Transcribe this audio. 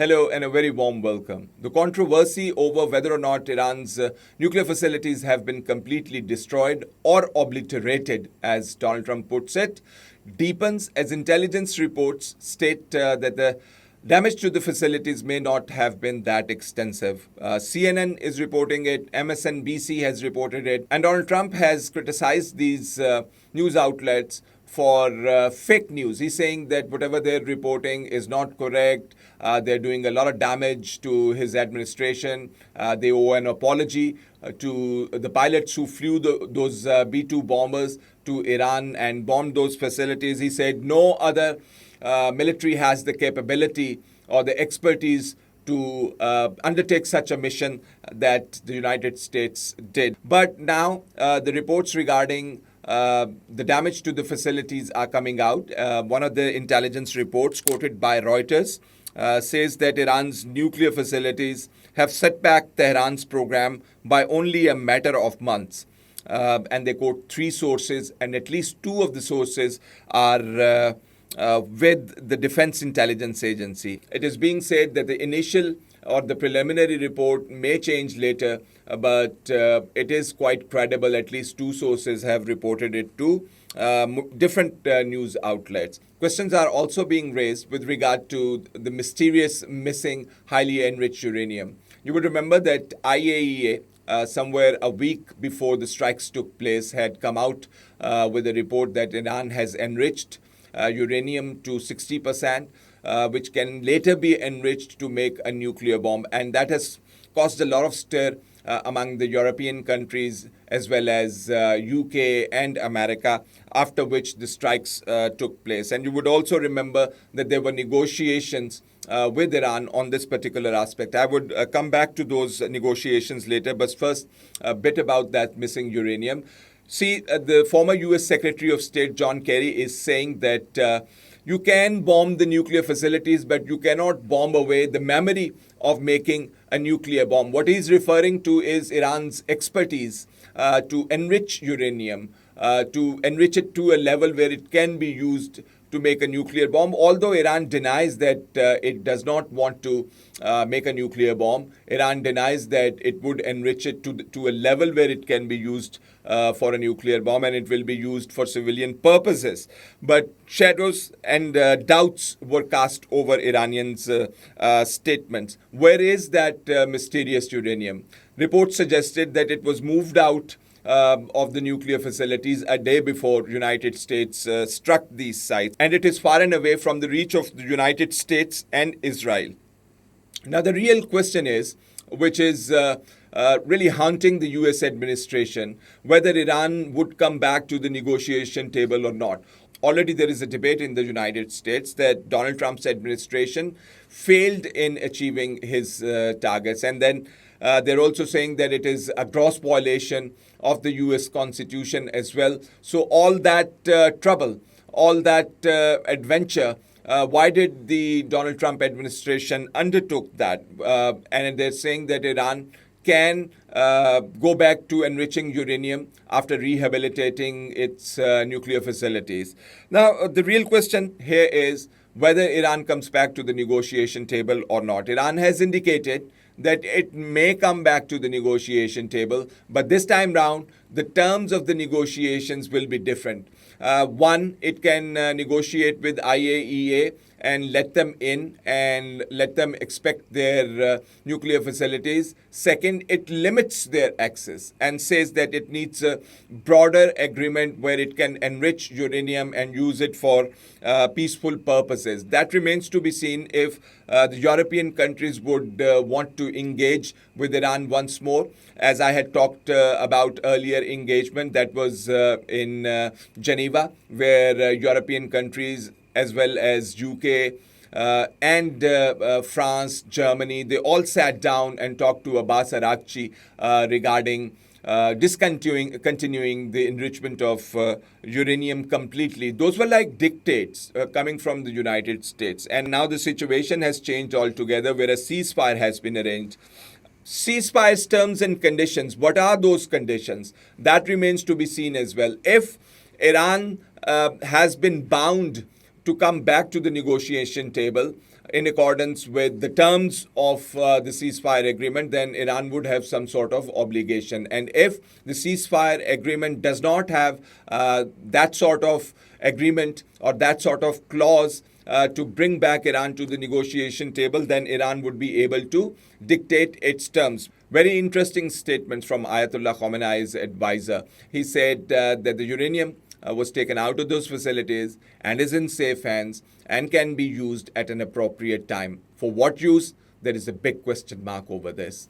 Hello and a very warm welcome. The controversy over whether or not Iran's nuclear facilities have been completely destroyed or obliterated, as Donald Trump puts it, deepens as intelligence reports state that the damage to the facilities may not have been that extensive. CNN is reporting it, MSNBC has reported it, and Donald Trump has criticized these news outlets for fake news. He's saying that whatever they're reporting is not correct. They're doing a lot of damage to his administration. They owe an apology to the pilots who flew those B-2 bombers to Iran and bombed those facilities. He said no other military has the capability or the expertise to undertake such a mission that the United States did. But now the reports regarding the damage to the facilities are coming out. One of the intelligence reports quoted by Reuters says that Iran's nuclear facilities have set back Tehran's program by only a matter of months. And they quote three sources, and at least two of the sources are with the Defense Intelligence Agency. It is being said that the initial or the preliminary report may change later, but it is quite credible. At least two sources have reported it to different news outlets. Questions are also being raised with regard to the mysterious missing highly enriched uranium. You would remember that IAEA, somewhere a week before the strikes took place, had come out with a report that Iran has enriched uranium to 60%, which can later be enriched to make a nuclear bomb. And that has caused a lot of stir among the European countries as well as UK and America, after which the strikes took place. And you would also remember that there were negotiations with Iran on this particular aspect. I would come back to those negotiations later, but first, a bit about that missing uranium. See, the former US Secretary of State, John Kerry, is saying that you can bomb the nuclear facilities, but you cannot bomb away the memory of making a nuclear bomb. What he's referring to is Iran's expertise to enrich uranium, to enrich it to a level where it can be used to make a nuclear bomb. Although Iran denies that it does not want to make a nuclear bomb, Iran denies that it would enrich it to a level where it can be used for a nuclear bomb, and it will be used for civilian purposes. But shadows and doubts were cast over Iranians' statements. Where is that mysterious uranium? Reports suggested that it was moved out of the nuclear facilities a day before United States struck these sites, and it is far and away from the reach of the United States and Israel. Now, the real question is, which is really haunting the US administration, whether Iran would come back to the negotiation table or not. Already there is a debate in the United States that Donald Trump's administration failed in achieving his targets. And then they're also saying that it is a gross violation of the US Constitution as well. So all that trouble, all that adventure, why did the Donald Trump administration undertook that? And they're saying that Iran can go back to enriching uranium after rehabilitating its nuclear facilities. Now, the real question here is whether Iran comes back to the negotiation table or not. Iran has indicated that it may come back to the negotiation table, but this time round, the terms of the negotiations will be different. One, it can negotiate with IAEA and let them in and let them inspect their nuclear facilities. Second, it limits their access and says that it needs a broader agreement where it can enrich uranium and use it for peaceful purposes. That remains to be seen if the European countries would want to engage with Iran once more. As I had talked about earlier, engagement that was in Geneva, where European countries as well as UK and France, Germany, they all sat down and talked to Abbas Araghchi regarding continuing the enrichment of uranium completely. Those were like dictates coming from the United States. And now the situation has changed altogether, where a ceasefire has been arranged. Ceasefire's terms and conditions, what are those conditions? That remains to be seen as well. If Iran has been bound to come back to the negotiation table, in accordance with the terms of the ceasefire agreement, then Iran would have some sort of obligation. And if the ceasefire agreement does not have that sort of agreement or that sort of clause to bring back Iran to the negotiation table, then Iran would be able to dictate its terms. Very interesting statements from Ayatollah Khomeni's advisor. He said that the uranium was taken out of those facilities and is in safe hands and can be used at an appropriate time. For what use? There is a big question mark over this.